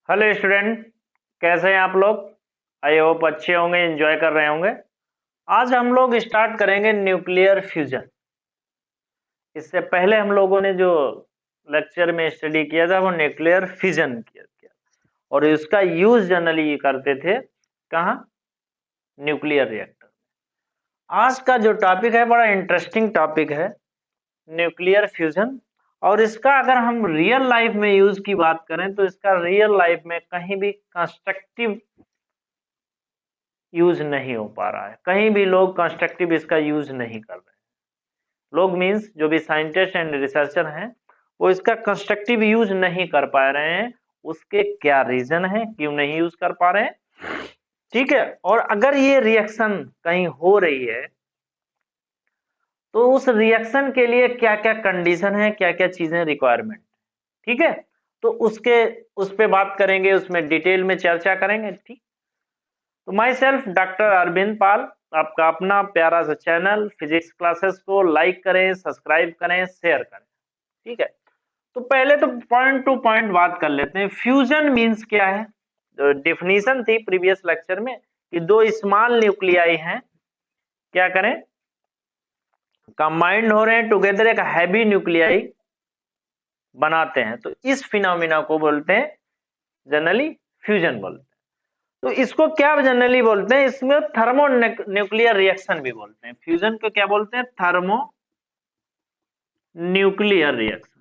Hello student, कैसे हैं आप लोग। आई होप अच्छे होंगे, एंजॉय कर रहे होंगे। आज हम लोग स्टार्ट करेंगे न्यूक्लियर फ्यूजन। इससे पहले हम लोगों ने जो लेक्चर में स्टडी किया था वो न्यूक्लियर फ्यूजन किया और इसका यूज जनरली करते थे कहाँ, न्यूक्लियर रिएक्टर। आज का जो टॉपिक है बड़ा इंटरेस्टिंग टॉपिक है, न्यूक्लियर फ्यूजन। और इसका अगर हम रियल लाइफ में यूज की बात करें तो इसका रियल लाइफ में कहीं भी कंस्ट्रक्टिव यूज नहीं हो पा रहा है। कहीं भी लोग कंस्ट्रक्टिव इसका यूज नहीं कर रहे हैं। लोग मींस जो भी साइंटिस्ट एंड रिसर्चर हैं वो इसका कंस्ट्रक्टिव यूज नहीं कर पा रहे हैं। उसके क्या रीजन है, क्यों नहीं यूज कर पा रहे हैं, ठीक है। और अगर ये रिएक्शन कहीं हो रही है तो उस रिएक्शन के लिए क्या क्या कंडीशन है, क्या क्या चीजें रिक्वायरमेंट, ठीक है। तो उस पे बात करेंगे, उसमें डिटेल में चर्चा करेंगे, ठीक। तो माई सेल्फ डॉक्टर अरविंद पाल, आपका अपना प्यारा सा चैनल फिजिक्स क्लासेस को लाइक करें, सब्सक्राइब करें, शेयर करें, ठीक है। तो पहले तो पॉइंट टू पॉइंट बात कर लेते हैं। फ्यूजन मींस क्या है। जो डिफिनीशन थी प्रीवियस लेक्चर में कि दो स्मॉल न्यूक्लियाई हैं, क्या करें, कंबाइंड हो रहे हैं टुगेदर, एक हैवी न्यूक्लियाई बनाते हैं। तो इस फिनोमिना को बोलते हैं जनरली फ्यूजन बोलते हैं। तो इसको क्या जनरली बोलते हैं, इसमें थर्मो न्यूक्लियर रिएक्शन भी बोलते हैं। फ्यूजन को क्या बोलते हैं, थर्मो न्यूक्लियर रिएक्शन।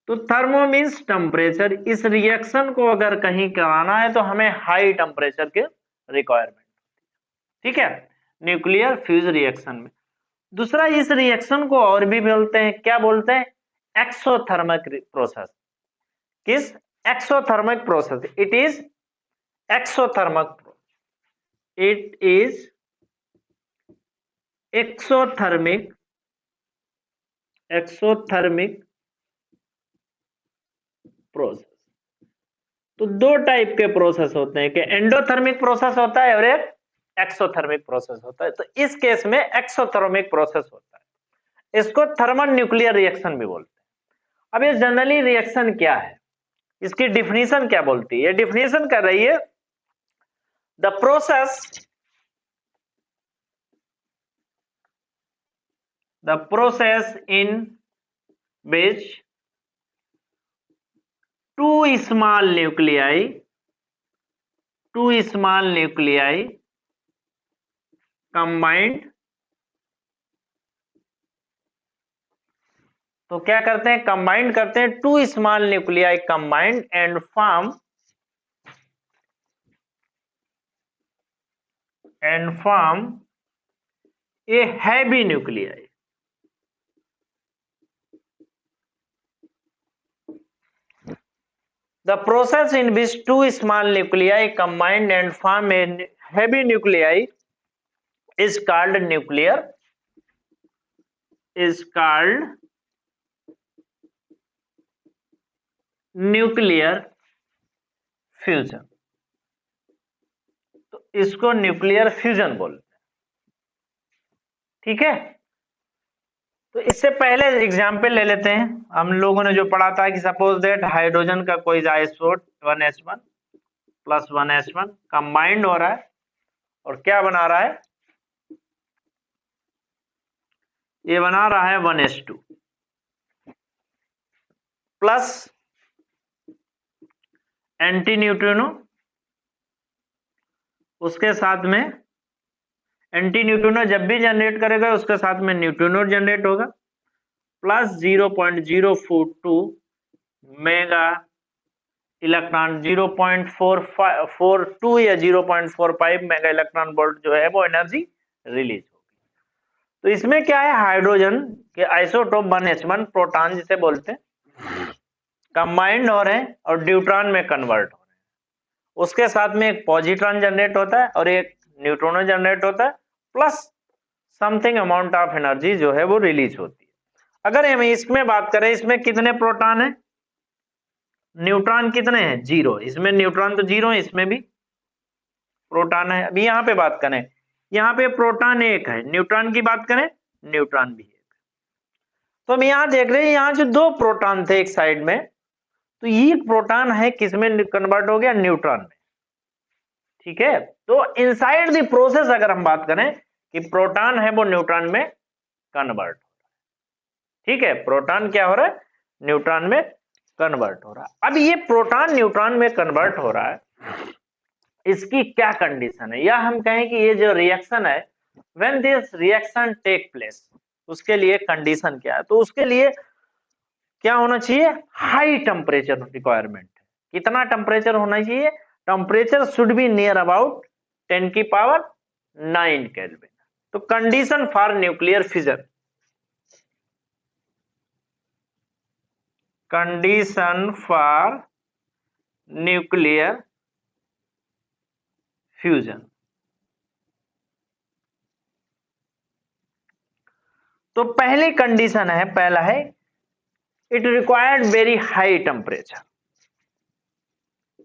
तो थर्मो मींस टेम्परेचर। इस रिएक्शन को अगर कहीं कराना है तो हमें हाई टेम्परेचर के रिक्वायरमेंट, ठीक है, न्यूक्लियर फ्यूज रिएक्शन में। दूसरा, इस रिएक्शन को और भी बोलते हैं, क्या बोलते हैं, एक्सोथर्मिक प्रोसेस। किस, exothermic process. It is exothermic, it is exothermic process. तो दो टाइप के प्रोसेस होते हैं कि एंडोथर्मिक प्रोसेस होता है और एक एक्सोथर्मिक प्रोसेस होता है। तो इस केस में एक्सोथर्मिक प्रोसेस होता है, इसको थर्मल न्यूक्लियर रिएक्शन भी बोलते हैं। अब ये जनरली रिएक्शन क्या है, इसकी डिफिनीशन क्या बोलती है, ये डिफिनीशन कर रही है the process in which two small nuclei combined। तो क्या करते हैं, कंबाइंड करते हैं, two small nuclei combined and form a heavy nuclei. The process in which two small nuclei combine and form a heavy nuclei is called nuclear fusion. तो इसको nuclear fusion बोलते हैं, ठीक है। तो इससे पहले एग्जाम्पल ले लेते हैं। हम लोगों ने जो पढ़ा था कि सपोज दैट हाइड्रोजन का कोई आइसोट 1s1 प्लस 1s1 कंबाइंड हो रहा है और क्या बना रहा है, ये बना रहा है 1s2 प्लस एंटी न्यूट्रिनो, उसके साथ में एंटी न्यूट्रिनो जब भी जनरेट करेगा उसके साथ में न्यूट्रिनो जनरेट होगा, प्लस 0.042 मेगा इलेक्ट्रॉन, 0.442 या 0.45 मेगा इलेक्ट्रॉन वोल्ट जो है वो एनर्जी रिलीज होगी। तो इसमें क्या है, हाइड्रोजन के आइसोटोप 1s1 प्रोटॉन जिसे बोलते हैं कंबाइंड हो रहे हैं और ड्यूट्रॉन में कन्वर्ट हो रहे हैं। उसके साथ में एक पॉजिट्रॉन जनरेट होता है और एक न्यूट्रॉन जनरेट होता है, plus something amount of energy जो है वो रिलीज होती है। अगर हम इसमें बात करें, इसमें कितने प्रोटॉन है, न्यूट्रॉन कितने हैं, 0। इसमें न्यूट्रॉन तो 0 है, इसमें भी प्रोटॉन है। अभी यहाँ पे बात करें, यहाँ पे प्रोटॉन 1 है, न्यूट्रॉन की बात करें, न्यूट्रॉन भी 1। तो हम यहाँ देख रहे हैं, यहाँ जो दो प्रोटॉन थे एक साइड में, तो ये प्रोटॉन है किसमें कन्वर्ट हो गया, न्यूट्रॉन में। ठीक है, तो इनसाइड द प्रोसेस अगर हम बात करें कि प्रोटॉन है वो न्यूट्रॉन में कन्वर्ट हो रहा है। ठीक है, प्रोटॉन क्या हो रहा है, न्यूट्रॉन में कन्वर्ट हो रहा है। अब ये प्रोटॉन न्यूट्रॉन में कन्वर्ट हो रहा है, इसकी क्या कंडीशन है, या हम कहें कि ये जो रिएक्शन है, when this reaction take place, उसके लिए कंडीशन क्या है, तो उसके लिए क्या होना चाहिए, हाई टेम्परेचर रिक्वायरमेंट है। कितना टेम्परेचर होना चाहिए, temperature should be near about 10 की पावर 9 केल्विन। तो condition for nuclear fission, condition for nuclear fusion, तो पहली कंडीशन है, पहला है it required very high temperature,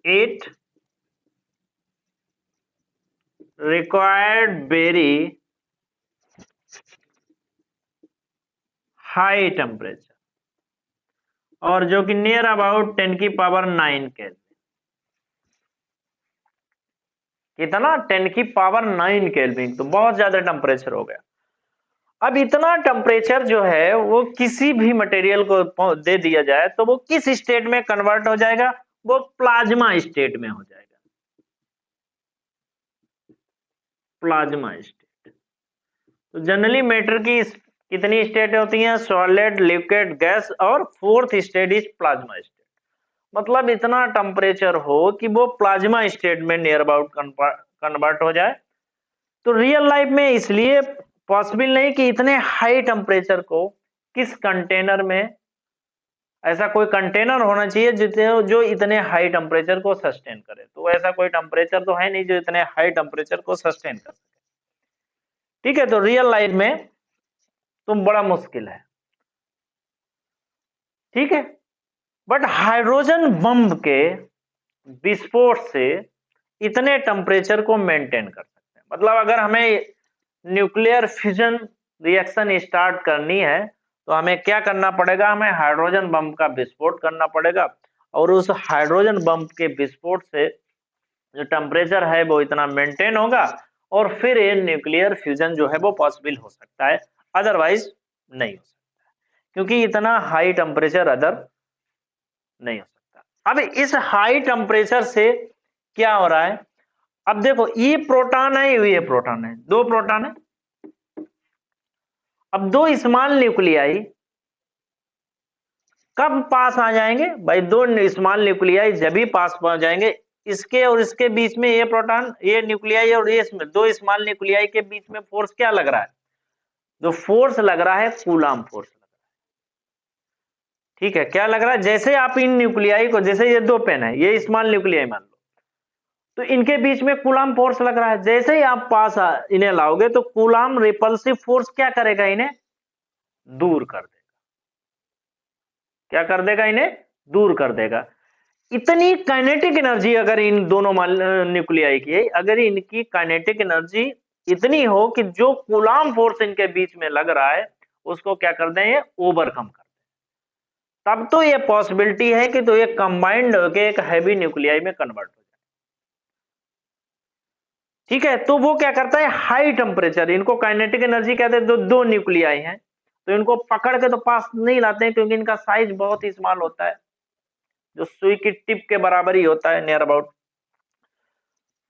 it required very high temperature, और जो कि नियर अबाउट 10 की पावर 9 केल्विन। कितना, 10 की पावर 9 केल्विन, तो बहुत ज्यादा टेम्परेचर हो गया। अब इतना टेम्परेचर जो है वो किसी भी मटेरियल को दे दिया जाए तो वो किस स्टेट में कन्वर्ट हो जाएगा, वो प्लाज्मा स्टेट में हो जाएगा, प्लाज्मा स्टेट। तो जनरली मैटर की कितनी स्टेट होती हैं, सॉलिड, लिक्विड, गैस, और fourth state is plasma state. मतलब इतना टेम्परेचर हो कि वो प्लाज्मा स्टेट में नियर अबाउट कन्वर्ट हो जाए। तो रियल लाइफ में इसलिए पॉसिबल नहीं कि इतने हाई टेम्परेचर को किस कंटेनर में, ऐसा कोई कंटेनर होना चाहिए जो इतने हाई टेम्परेचर को सस्टेन करे। तो ऐसा कोई टेम्परेचर तो है नहीं जो इतने हाई टेम्परेचर को सस्टेन कर सके। ठीक है, तो रियल लाइफ में तो बड़ा मुश्किल है। ठीक है, बट हाइड्रोजन बम के विस्फोट से इतने टेम्परेचर को मेंटेन कर सकते हैं। मतलब अगर हमें न्यूक्लियर फ्यूजन रिएक्शन स्टार्ट करनी है तो हमें क्या करना पड़ेगा, हमें हाइड्रोजन बम का विस्फोट करना पड़ेगा, और उस हाइड्रोजन बम के विस्फोट से जो टेम्परेचर है वो इतना मेंटेन होगा, और फिर ये न्यूक्लियर फ्यूजन जो है वो पॉसिबल हो सकता है, अदरवाइज नहीं हो सकता, क्योंकि इतना हाई टेम्परेचर अदर नहीं हो सकता। अब इस हाई टेम्परेचर से क्या हो रहा है, अब देखो ये प्रोटॉन है, ये प्रोटॉन है, दो प्रोटॉन है। अब दो स्मॉल न्यूक्लियाई कब पास आ जाएंगे भाई, दो स्मॉल न्यूक्लियाई जब भी पास पहुंच जाएंगे, इसके और इसके बीच में ये प्रोटॉन, ये न्यूक्लियाई और ये दो स्मॉल न्यूक्लियाई के बीच में फोर्स क्या लग रहा है, जो फोर्स लग रहा है कूलाम फोर्स लग रहा है। ठीक है, क्या लग रहा है, जैसे आप इन न्यूक्लियाई को, जैसे ये दो पेन है, ये स्मॉल न्यूक्लियाई मान लो, तो इनके बीच में कूलाम फोर्स लग रहा है। जैसे ही आप पास इन्हें लाओगे तो कूलाम रिपल्सिव फोर्स क्या करेगा, इन्हें दूर कर देगा। क्या कर देगा, इन्हें दूर कर देगा। इतनी काइनेटिक एनर्जी अगर इन दोनों न्यूक्लियाई की है, अगर इनकी काइनेटिक एनर्जी इतनी हो कि जो कूलाम फोर्स इनके बीच में लग रहा है उसको क्या कर दें, ये ओवरकम कर दें, तब तो ये पॉसिबिलिटी है कि तो ये कंबाइंड होकर एक हैवी न्यूक्लियाई में कन्वर्ट हो जाए। ठीक है, तो वो क्या करता है, हाई टेम्परेचर, इनको काइनेटिक एनर्जी कहते हैं, दो न्यूक्लियाई हैं तो इनको पकड़ के तो पास नहीं लाते हैं, क्योंकि इनका साइज बहुत ही स्मॉल होता है, जो सुई की टिप के बराबर ही होता है, नियर अबाउट।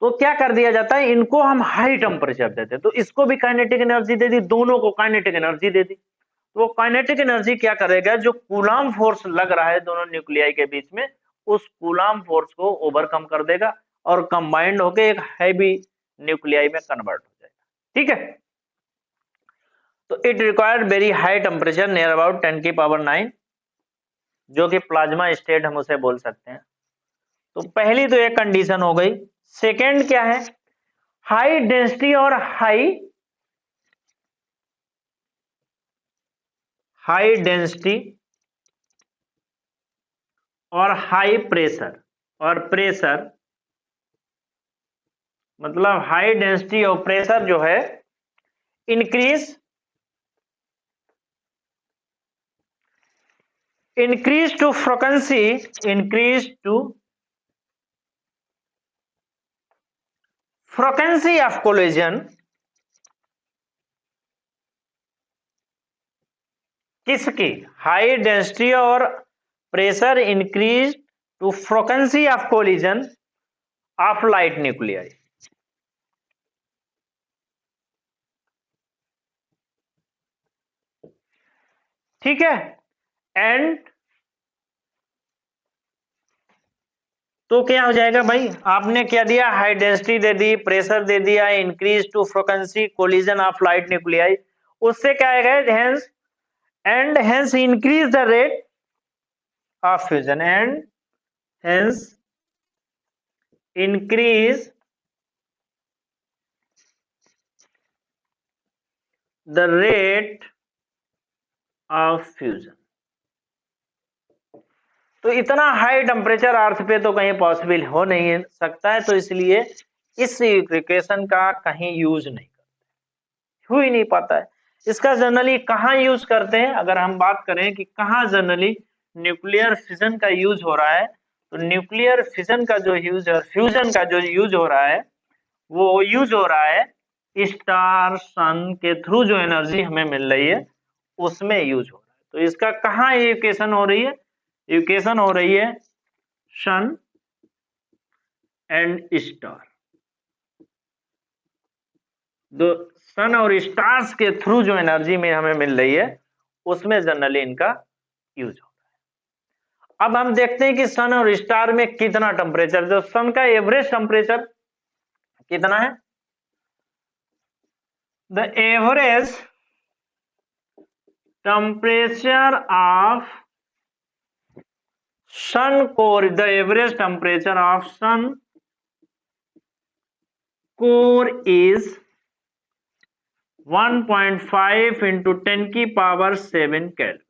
तो क्या कर दिया जाता है, इनको हम हाई टेम्परेचर देते हैं, तो इसको भी काइनेटिक एनर्जी दे दी, दोनों को काइनेटिक एनर्जी दे दी। तो वो काइनेटिक एनर्जी क्या करेगा, जो कूलाम फोर्स लग रहा है दोनों न्यूक्लियाई के बीच में, उस कूलाम फोर्स को ओवरकम कर देगा और कंबाइंड होकर एक हैवी न्यूक्लियाई में कन्वर्ट हो जाएगा। ठीक है, तो it required very high temperature near about 10 की पावर 9, जो कि प्लाज्मा स्टेट हम उसे बोल सकते हैं। तो पहली तो एक कंडीशन हो गई। सेकेंड क्या है, हाई डेंसिटी और हाई डेंसिटी और हाई प्रेशर, और प्रेशर मतलब हाई डेंसिटी और प्रेशर जो है increase increase to frequency of collision किसकी? हाई डेंसिटी और pressure increase to frequency of collision of light nuclei. ठीक है, एंड तो क्या हो जाएगा भाई, आपने क्या दिया, हाई डेंसिटी दे दी, प्रेशर दे दिया, increase to frequency collision of light nuclei, उससे क्या आएगा, hence and hence increase the rate of fusion and hence increase the rate of fusion. तो इतना हाई टेम्परेचर अर्थ पे तो कहीं पॉसिबल हो नहीं सकता है, तो इसलिए इस इक्वेशन का कहीं यूज नहीं करते, हो ही नहीं पाता है। इसका जनरली कहाँ यूज करते हैं, अगर हम बात करें कि कहाँ जनरली न्यूक्लियर फिजन का यूज हो रहा है, तो न्यूक्लियर फिजन का जो यूज है, फ्यूजन का जो यूज हो रहा है, वो यूज हो रहा है स्टार सन के थ्रू जो एनर्जी हमें मिल रही है उसमें यूज हो रहा है। तो इसका कहाँ इक्वेशन हो रही है, इक्वेशन हो रही है सन एंड स्टार, दो सन और स्टार्स के थ्रू जो एनर्जी में हमें मिल रही है उसमें जनरली इनका यूज होता है। अब हम देखते हैं कि सन और स्टार में कितना टेम्परेचर, जो सन का एवरेज टेम्परेचर कितना है, the average temperature of sun core, the average temperature of sun core is 1.5 into 10 की power 7 kelvin.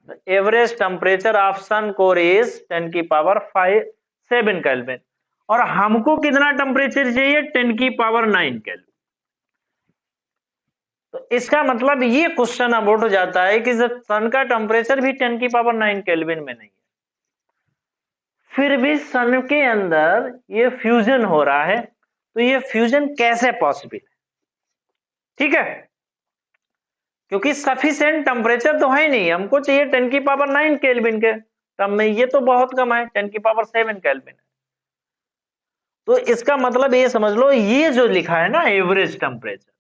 The average temperature of sun core is 10 की पावर 7 केल्विन, और हमको कितना टेम्परेचर चाहिए, 10 की पावर 9 केल्विन। तो इसका मतलब ये क्वेश्चन अब उठ जाता है कि सन का टेम्परेचर भी 10 की पावर 9 केल्विन में नहीं है, फिर भी सन के अंदर ये फ्यूजन हो रहा है, तो ये फ्यूजन कैसे पॉसिबल है? ठीक है, क्योंकि सफिशिएंट टेम्परेचर तो है नहीं, हमको चाहिए 10 की पावर 9 केल्विन के टर्म में, ये तो बहुत कम है, 10 की पावर 7 केल्विन है। तो इसका मतलब ये समझ लो, ये जो लिखा है ना एवरेज टेम्परेचर,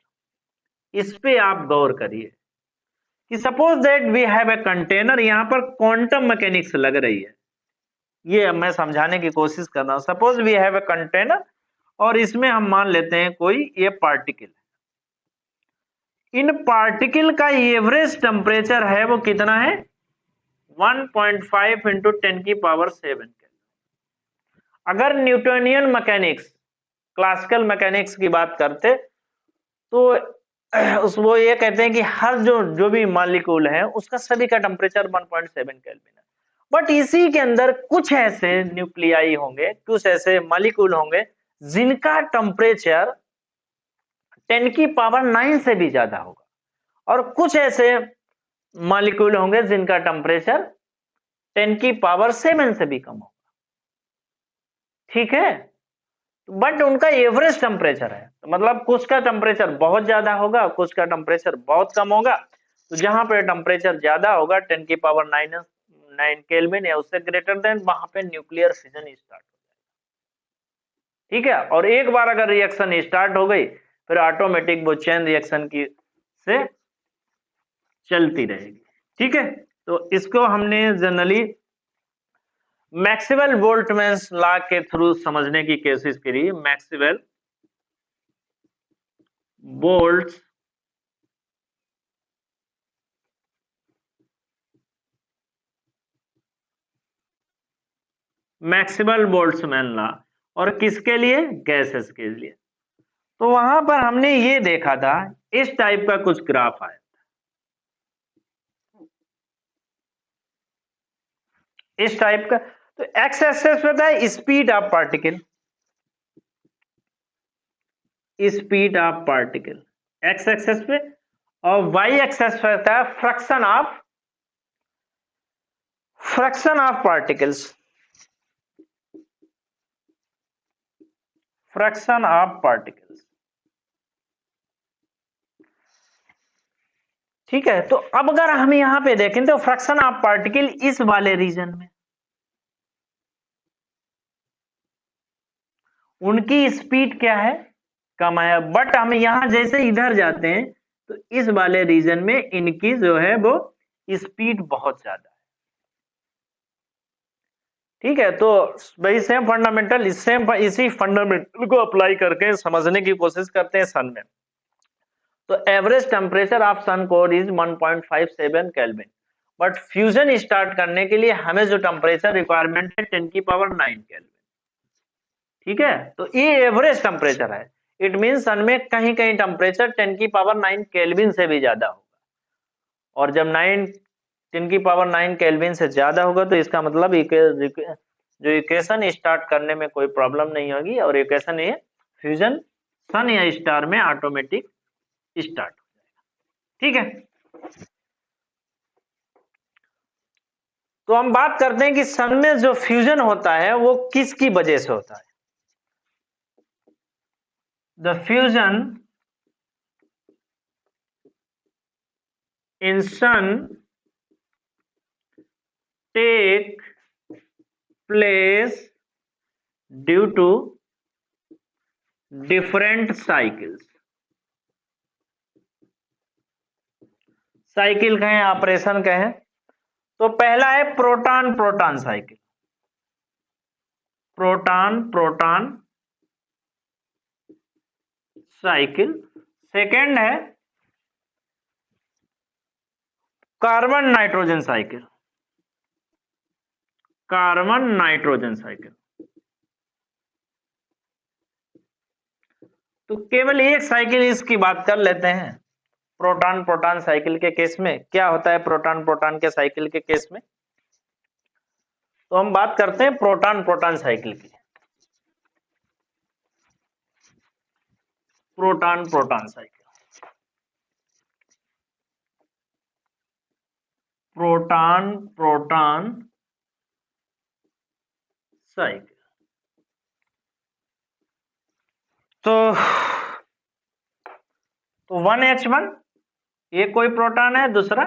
इस पे आप गौर करिए कि suppose that we have a container, यहां पर क्वांटम मैकेनिक्स लग रही है, ये मैं समझाने की कोशिश कर रहा हूं। Suppose we have a container और इसमें हम मान लेते हैं कोई ये पार्टिकल, इन पार्टिकल का एवरेज टेम्परेचर है वो कितना है, 1.5 इंटू 10 की पावर 7 के। अगर न्यूटोनियन मैकेनिक्स, क्लासिकल मैकेनिक्स की बात करते तो वो ये कहते हैं कि हर जो भी मॉलिक्यूल है उसका सभी का टेम्परेचर 1.7 केल्विन है, बट इसी के अंदर कुछ ऐसे न्यूक्लियाई होंगे, कुछ ऐसे मॉलिक्यूल होंगे जिनका टेम्परेचर 10 की पावर 9 से भी ज्यादा होगा, और कुछ ऐसे मॉलिक्यूल होंगे जिनका टेम्परेचर 10 की पावर 7 से भी कम होगा। ठीक है, बट उनका एवरेज टेम्परेचर है, तो मतलब कुछ का टेम्परेचर बहुत ज्यादा होगा, कुछ का टेम्परेचर बहुत कम होगा। तो जहां पे टेम्परेचर ज्यादा होगा 10 की पावर 9 केल्विन या उससे ग्रेटर देन, वहां पे न्यूक्लियर फिजन स्टार्ट हो जाएगा। ठीक है, और एक बार अगर रिएक्शन स्टार्ट हो गई फिर ऑटोमेटिक वो चेन रिएक्शन की से चलती रहेगी। ठीक है, तो इसको हमने जनरली मैक्सवेल बोल्ट्जमैन लॉ के थ्रू समझने की कोशिश करी। मैक्सवेल बोल्ट्ज मैक्सवेल बोल्ट्जमैन लॉ, और किसके लिए, गैसेस के लिए। तो वहां पर हमने ये देखा था, इस टाइप का कुछ ग्राफ आया, इस टाइप का। तो एक्स एक्सेस पे था speed of particle, speed of particle X axis पे, और वाई एक्सेस पे था fraction of fraction of particles, fraction of particles, ठीक है। तो अब अगर हम यहां पे देखें तो फ्रैक्शन ऑफ पार्टिकल इस वाले रीजन में उनकी स्पीड क्या है, कम है, बट हम यहां जैसे इधर जाते हैं तो इस वाले रीजन में इनकी जो है वो स्पीड बहुत ज्यादा है, ठीक है। तो वही सेम फंडामेंटल, इसी फंडामेंटल को अप्लाई करके समझने की कोशिश करते हैं सन में। तो average temperature of sun core is 1.57 kelvin, but fusion start करने के लिए हमें जो टेम्परेचर रिक्वायरमेंट है 10 की पावर 9 केल्विन, ठीक है। तो ये एवरेज टेम्परेचर है, इट मीन सन में कहीं कहीं टेम्परेचर 10 की पावर 9 केल्विन से भी ज्यादा होगा, और जब 10 की पावर 9 केल्विन से ज्यादा होगा तो इसका मतलब जो इक्वेशन स्टार्ट करने में कोई प्रॉब्लम नहीं होगी, और इक्वेशन ये फ्यूजन सन या स्टार में ऑटोमेटिक स्टार्ट हो जाएगा, ठीक है। तो हम बात करते हैं कि सन में जो फ्यूजन होता है वो किसकी वजह से होता है। The fusion in sun take place due to different cycles, cycle कहें ऑपरेशन कहें। तो पहला है proton proton cycle, proton proton cycle. Second है carbon nitrogen cycle, carbon nitrogen cycle. तो केवल एक साइकिल इसकी बात कर लेते हैं। प्रोटॉन प्रोटॉन साइकिल के केस में क्या होता है, प्रोटॉन प्रोटॉन के साइकिल के केस में तो हम बात करते हैं प्रोटॉन प्रोटॉन साइकिल की। Proton proton cycle, proton proton cycle. तो 1H1 ये कोई प्रोटॉन है, दूसरा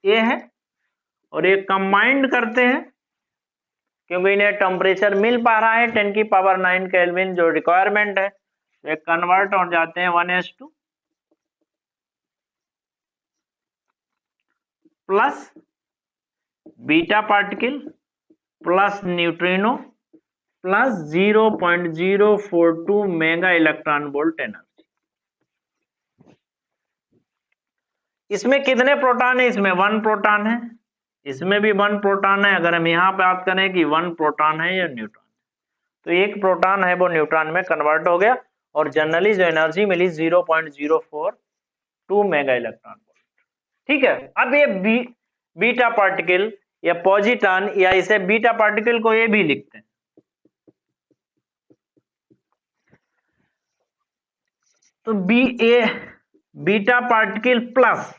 ये है, और ये कंबाइंड करते हैं क्योंकि इन्हें टेम्परेचर मिल पा रहा है 10 की पावर 9 केल्विन जो रिक्वायरमेंट है, ये कन्वर्ट हो जाते हैं 1H2 plus beta particle plus neutrino plus 0.042 mega electron volt energy. इसमें कितने प्रोटॉन है, इसमें 1 प्रोटॉन है, इसमें भी 1 प्रोटॉन है। अगर हम यहाँ बात करें कि 1 प्रोटॉन है या न्यूट्रॉन, तो एक प्रोटॉन है वो न्यूट्रॉन में कन्वर्ट हो गया, और जनरली जो एनर्जी मिली 0.042 मेगा इलेक्ट्रॉन वोल्ट, ठीक है। अब ये बीटा पार्टिकल या पॉजिट्रॉन, या इसे बीटा पार्टिकल को ये भी लिखते हैं, तो beta particle plus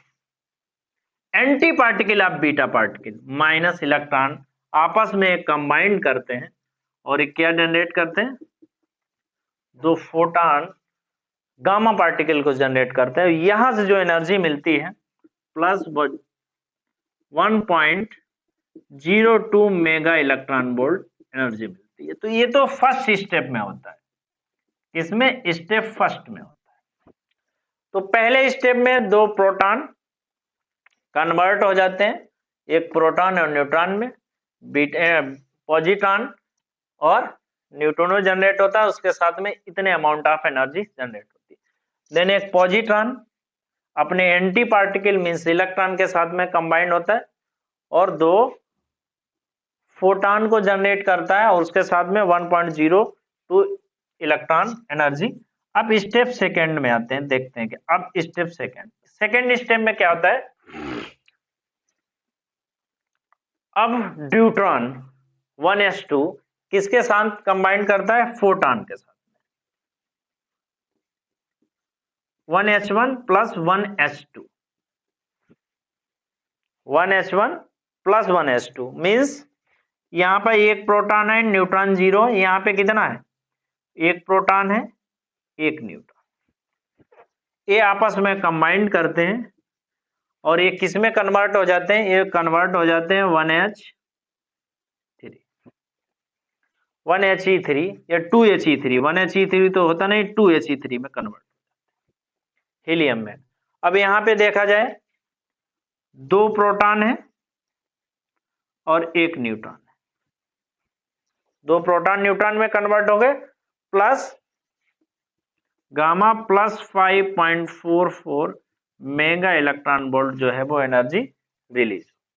anti particle of beta particle minus electron आपस में कंबाइन करते हैं, और ये क्या जनरेट करते हैं, दो फोटॉन गामा पार्टिकल को जनरेट करते हैं। यहां से जो एनर्जी मिलती है plus 1.02 mega electron volt energy मिलती है। तो ये तो फर्स्ट स्टेप में होता है, इसमें स्टेप फर्स्ट में होता है। तो पहले स्टेप में दो प्रोटॉन कन्वर्ट हो जाते हैं, एक प्रोटॉन और न्यूट्रॉन में, पॉजिट्रॉन और न्यूट्रॉनो जनरेट होता है, उसके साथ में इतने अमाउंट ऑफ एनर्जी जनरेट होती है। देन एक पॉजिट्रॉन अपने एंटी पार्टिकल मींस इलेक्ट्रॉन के साथ में कंबाइन होता है और दो फोटॉन को जनरेट करता है, और उसके साथ में 1.02 इलेक्ट्रॉन एनर्जी। अब स्टेप सेकंड में आते हैं, देखते हैं कि अब स्टेप सेकंड स्टेप में क्या होता है। अब ड्यूट्रॉन 1s2 किसके साथ कंबाइन करता है, फोटॉन के साथ, 1h1 plus 1h2, 1h1 plus 1s2 means यहाँ पर एक प्रोटॉन है, न्यूट्रॉन 0। यहाँ पे कितना है? एक प्रोटॉन है, एक न्यूट्रॉन। ये आपस में कंबाइंड करते हैं और ये किस में कन्वर्ट हो जाते हैं? ये कन्वर्ट हो जाते हैं 1He3 या 2He3। 1He3 तो होता नहीं, 2He3 में कन्वर्ट हीलियम में। अब यहाँ पे देखा जाए, दो प्रोटॉन है और एक न्यूट्रॉन है। दो प्रोटॉन न्यूट्रॉन में कन्वर्ट हो गए, plus gamma plus 5.44 mega electron volt जो है वो एनर्जी रिलीज होती है।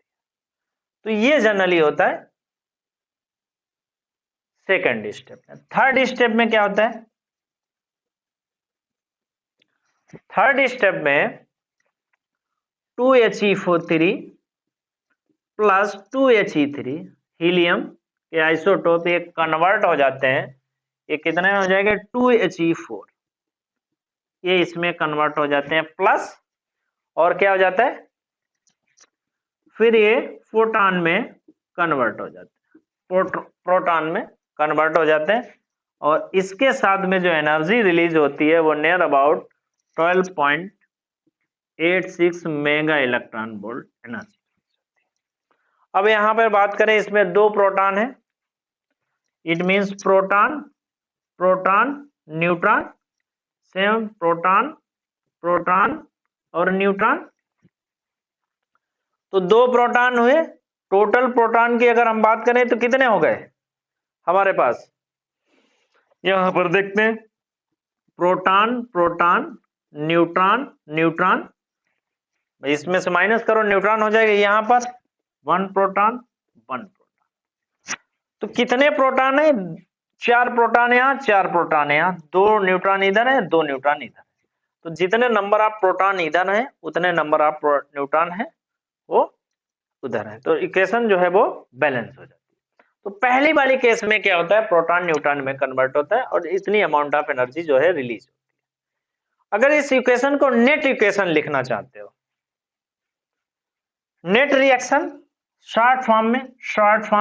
तो ये जनरली होता है सेकेंड स्टेप में। थर्ड स्टेप में क्या होता है? थर्ड स्टेप में 2He3 प्लस 2He3 हीलियम के आइसोटोप ये कन्वर्ट हो जाते हैं। ये कितने हो जाएंगे? 2He4। ये इसमें कन्वर्ट हो जाते हैं प्लस, और क्या हो जाता है? फिर ये फोटॉन में कन्वर्ट हो जाते हैं, प्रोटॉन में कन्वर्ट हो जाते हैं, और इसके साथ में जो एनर्जी रिलीज होती है वो near about 12.86 mega electron volt energy. अब यहां पर बात करें, इसमें दो प्रोटॉन है, it means proton proton neutron, same proton proton और न्यूट्रॉन। तो दो प्रोटॉन हुए। टोटल प्रोटॉन की अगर हम बात करें तो कितने हो गए हमारे पास? यहां पर देखते हैं, प्रोटॉन प्रोटॉन न्यूट्रॉन न्यूट्रॉन, इसमें से माइनस करो, न्यूट्रॉन हो जाएगा। यहां पर 1 प्रोटॉन 1 प्रोटॉन। तो कितने प्रोटॉन है? 4 प्रोटॉन यहाँ, 4 प्रोटॉन यहाँ, 2 न्यूट्रॉन इधर है, 2 न्यूट्रॉन इधर। तो जितने नंबर ऑफ प्रोटॉन इधर है उतने नंबर ऑफ न्यूट्रॉन है वो उधर है। तो इक्वेशन जो है वो बैलेंस हो जाती है। तो पहली वाली केस में क्या होता है? प्रोटॉन न्यूट्रॉन में कन्वर्ट होता है और इतनी अमाउंट ऑफ एनर्जी जो है रिलीज होती है। अगर इस इक्वेशन को नेट इक्वेशन लिखना चाहते हो, नेट रिएक्शन शॉर्ट फॉर्म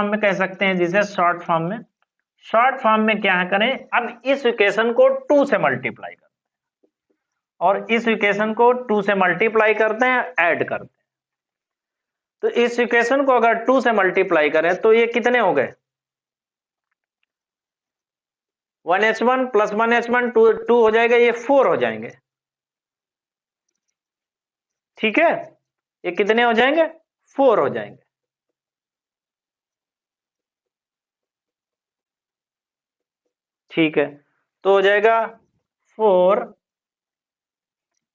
में कह सकते हैं जिसे शॉर्ट फॉर्म में क्या करें? अब इस इक्वेशन को 2 से मल्टीप्लाई करते हैं और इस इक्वेशन को 2 से मल्टीप्लाई करते हैं, ऐड करते हैं। तो इस इक्वेशन को अगर 2 से मल्टीप्लाई करें तो ये कितने हो गए? 1H1 प्लस 1H1 2 हो जाएगा, ये 4 हो जाएंगे। ठीक है, ये कितने हो जाएंगे? 4 हो जाएंगे। ठीक है, तो हो जाएगा 4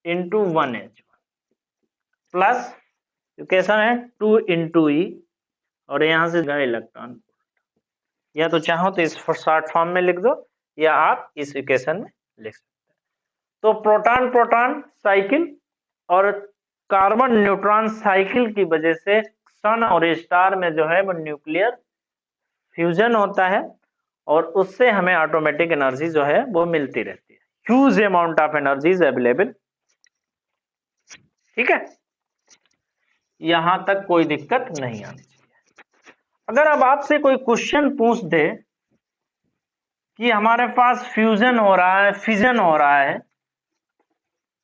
इंटू 1H1 प्लस इक्वेशन है 2 इंटू ई, और यहां से इलेक्ट्रॉन। या तो चाहो तो इस शॉर्ट फॉर्म में लिख दो, या आप इस इक्वेशन में लिख सकते हैं। तो प्रोटॉन प्रोटॉन साइकिल और कार्बन न्यूट्रॉन साइकिल की वजह से सन और स्टार में जो है वो न्यूक्लियर फ्यूजन होता है, और उससे हमें ऑटोमेटिक एनर्जी जो है वो मिलती रहती है। Huge amount of energy is available. ठीक है, यहां तक कोई दिक्कत नहीं आनी चाहिए। अगर अब आपसे कोई क्वेश्चन पूछ दे कि हमारे पास फ्यूजन हो रहा है, फिजन हो रहा है,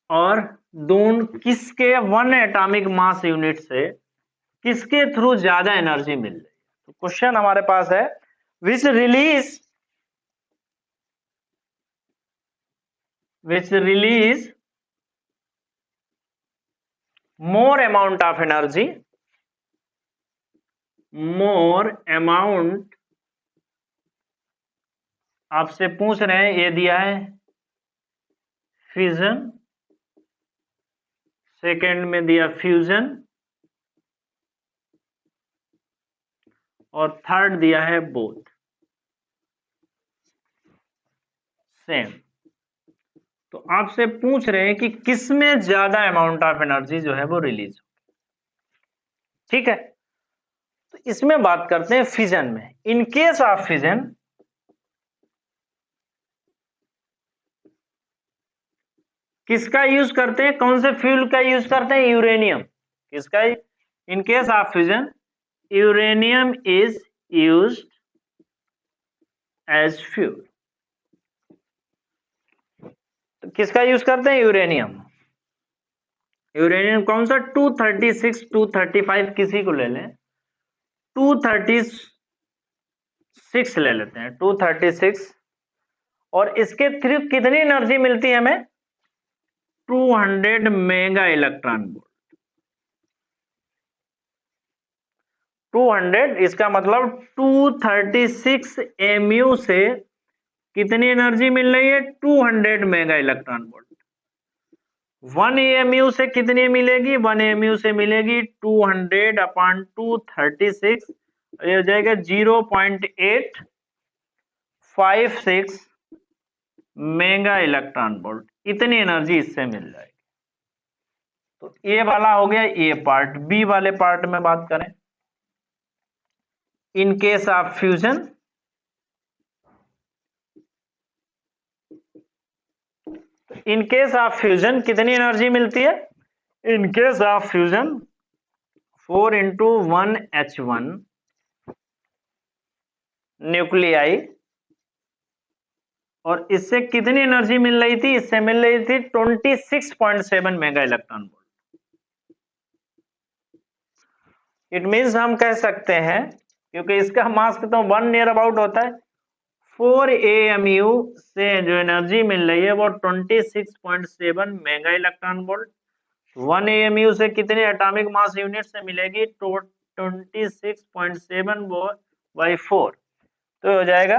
और दोनों किसके 1 एटॉमिक मास यूनिट से किसके थ्रू ज्यादा एनर्जी मिल रही है, तो क्वेश्चन हमारे पास है विच release more amount of energy, more amount, आपसे पूछ रहे हैं, ये दिया है फिजन, सेकेंड में दिया फ्यूजन, और थर्ड दिया है बोथ सेम। तो आपसे पूछ रहे हैं कि किसमें ज्यादा अमाउंट ऑफ एनर्जी जो है वो रिलीज हो। ठीक है, तो इसमें बात करते हैं फिजन में। इन केस ऑफ फिजन, किसका यूज करते हैं? कौन से फ्यूल का यूज करते हैं? यूरेनियम। किसका? In case of fission uranium is used as fuel. तो किसका यूज करते हैं? यूरेनियम। यूरेनियम कौन सा? 236, 235 किसी को ले लें, 236 ले लेते हैं, 236। और इसके थ्रू कितनी एनर्जी मिलती है हमें? 200 मेगा इलेक्ट्रॉन वोल्ट। 200, इसका मतलब 236 mu से कितनी एनर्जी मिल रही है? 200 मेगा इलेक्ट्रॉन वोल्ट। 1 AMU से कितनी मिलेगी? 1 AMU से मिलेगी 200 अपॉन 236, ये हो जाएगा 0.856 मेगा इलेक्ट्रॉन वोल्ट। इतनी एनर्जी इससे मिल जाएगी। तो ये वाला हो गया ये पार्ट। बी वाले पार्ट में बात करें, इन case of fusion, in case of fusion कितनी एनर्जी मिलती है? इन case of fusion 4 into 1H1 nuclei, और इससे कितनी एनर्जी मिल रही थी? इससे मिल रही थी 26.7 mega electron volt. It means हम कह सकते हैं, क्योंकि इसका मास तो 1 नियर अबाउट होता है, 4 AMU से जो एनर्जी मिल रही है वो 26.7 मेगा इलेक्ट्रॉन वोल्ट। 1 AMU से कितने एटॉमिक मास यूनिट से मिलेगी? 26.7 बाई 4, तो हो जाएगा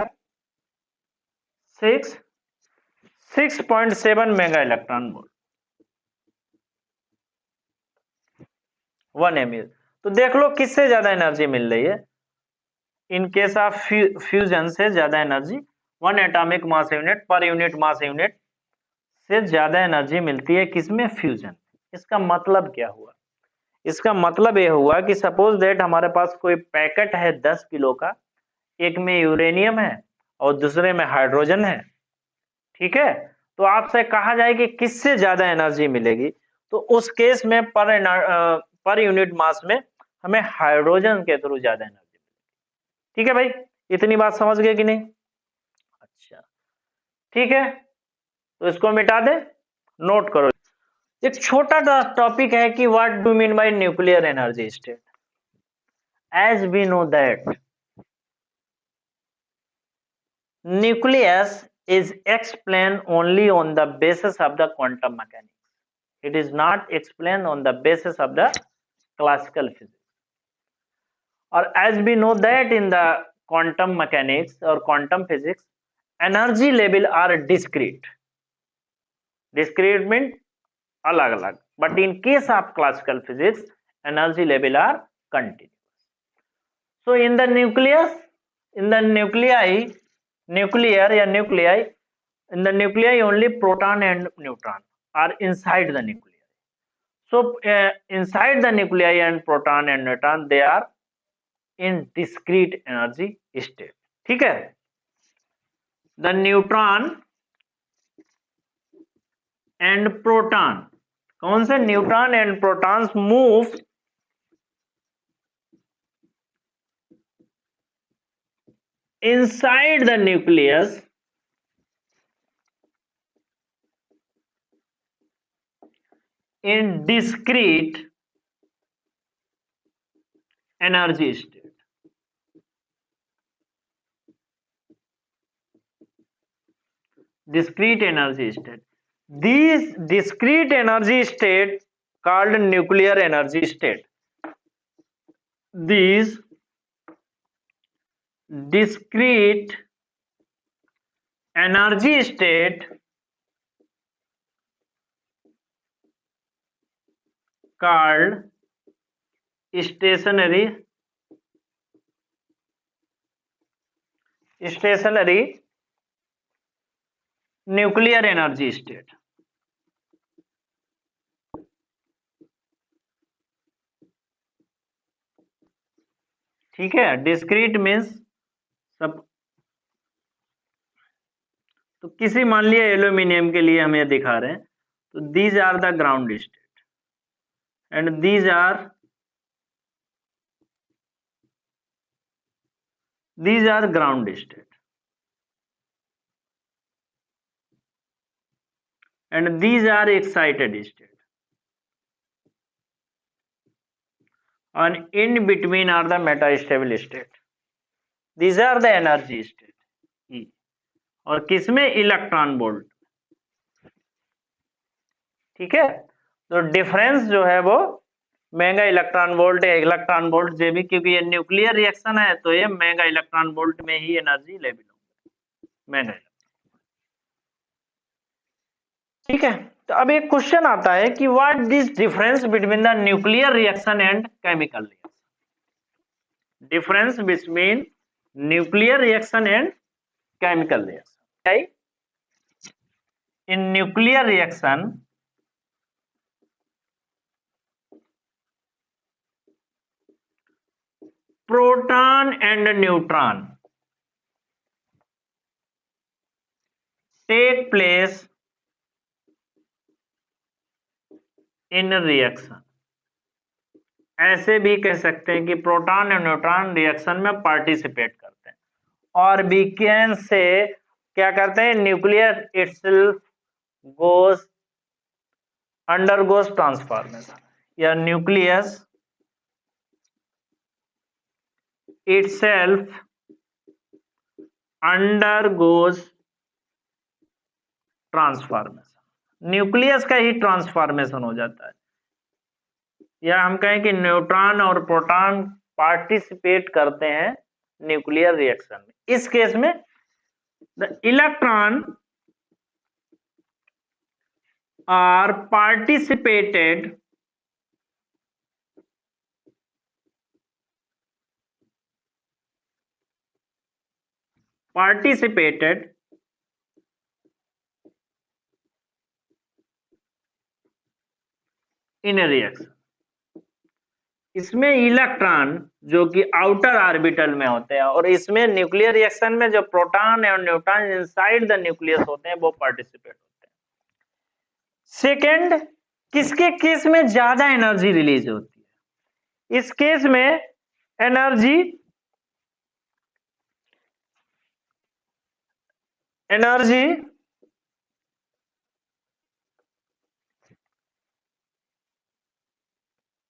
6.7 मेगा इलेक्ट्रॉन वोल्ट 1 AMU। तो देख लो किससे ज्यादा एनर्जी मिल रही है। इन केस ऑफ फ्यूजन से ज्यादा energy 1 atomic mass unit per unit mass unit से ज्यादा एनर्जी मिलती है किसमें? फ्यूजन। इसका मतलब क्या हुआ? इसका मतलब यह हुआ कि सपोज दैट हमारे पास कोई पैकेट है 10 किलो का, एक में यूरेनियम है और दूसरे में हाइड्रोजन है, ठीक है? तो आपसे कहा जाए कि किससे ज्यादा एनर्जी मिलेगी, तो उस केस में पर यूनिट मास में हमें हाइड्रोजन के थ्रू ज्यादा एनर्जी मिलेगी। ठीक है भाई, इतनी बात समझ गए कि नहीं? अच्छा, ठीक है, तो इसको मिटा दे, नोट करो। एक छोटा टॉपिक है कि what do mean by nuclear energy state. As we know that nucleus is explained only on the basis of the quantum mechanics. It is not explained on the basis of the classical physics. Or as we know that in the quantum mechanics or quantum physics, energy level are discrete. Discrete means alag-alag. But in case of classical physics, energy level are continuous. So in the nucleus, in the nuclei, nuclear या nuclei, in the nuclei only proton and neutron are inside the nuclei. So inside the nuclei and proton and neutron, they are in discrete energy state. ठीक है? The neutron and proton, कौन से? Neutron and protons move inside the nucleus in discrete energy state. Discrete energy state. These discrete energy state called nuclear energy state. These discrete energy state called stationary nuclear energy state. ठीक है? Discrete means सब, तो किसी मान लिया aluminium के लिए हम ये दिखा रहे हैं, तो these are the ground state and these are these are ground state and these are excited state, and in between are the metastable state. These are the energy state. E. और किसमें? Electron volt. ठीक है, तो difference जो है वो mega electron volt या electron volt जे भी, क्योंकि ये न्यूक्लियर रिएक्शन है तो ये मेगा इलेक्ट्रॉन वोल्ट में ही एनर्जी लेवल होगी, मेगा। ठीक है, तो अब एक क्वेश्चन आता है कि what this difference between the nuclear reaction and chemical reaction. Difference between nuclear reaction and chemical reaction. In nuclear reaction proton and neutron take place in reaction। ऐसे भी कह सकते हैं कि प्रोटॉन और न्यूट्रॉन रिएक्शन में पार्टिसिपेट करते हैं, और we can say क्या करते हैं? Nuclear itself goes undergoes transformation, या nucleus itself undergoes transformation. Nucleus का ही ट्रांसफॉर्मेशन हो जाता है, या हम कहें कि न्यूट्रॉन और प्रोटॉन पार्टिसिपेट करते हैं न्यूक्लियर रिएक्शन में। इस केस में the electron are participated in reaction. इसमें इलेक्ट्रॉन जो कि आउटर ऑर्बिटल में होते हैं, और इसमें न्यूक्लियर रिएक्शन में जो प्रोटॉन और न्यूट्रॉन इनसाइड द न्यूक्लियस होते हैं वो पार्टिसिपेट होते हैं। सेकेंड, किसके केस में ज्यादा एनर्जी रिलीज होती है? इस केस में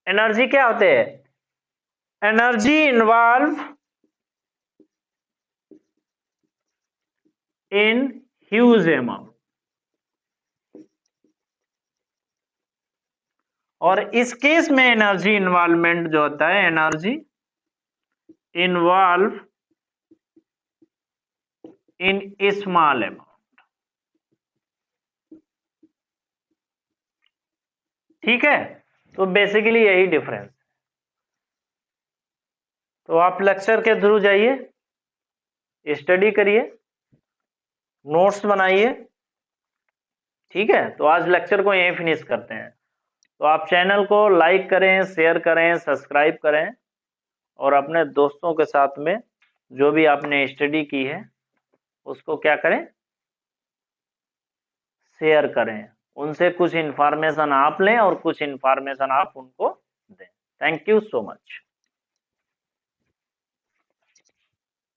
एनर्जी क्या होते हैं? Energy involve in huge amount, और इस केस में एनर्जी इन्वॉल्वमेंट जो होता है, energy involve in small amount. ठीक है, तो बेसिकली यही डिफरेंस। तो आप लेक्चर के थ्रू जाइए, स्टडी करिए, नोट्स बनाइए। ठीक है, तो आज लेक्चर को यहीं फिनिश करते हैं। तो आप चैनल को लाइक करें, शेयर करें, सब्सक्राइब करें, और अपने दोस्तों के साथ में जो भी आपने स्टडी की है उसको क्या करें? शेयर करें। उनसे कुछ इंफॉर्मेशन आप लें और कुछ इंफॉर्मेशन आप उनको दें। Thank you so much.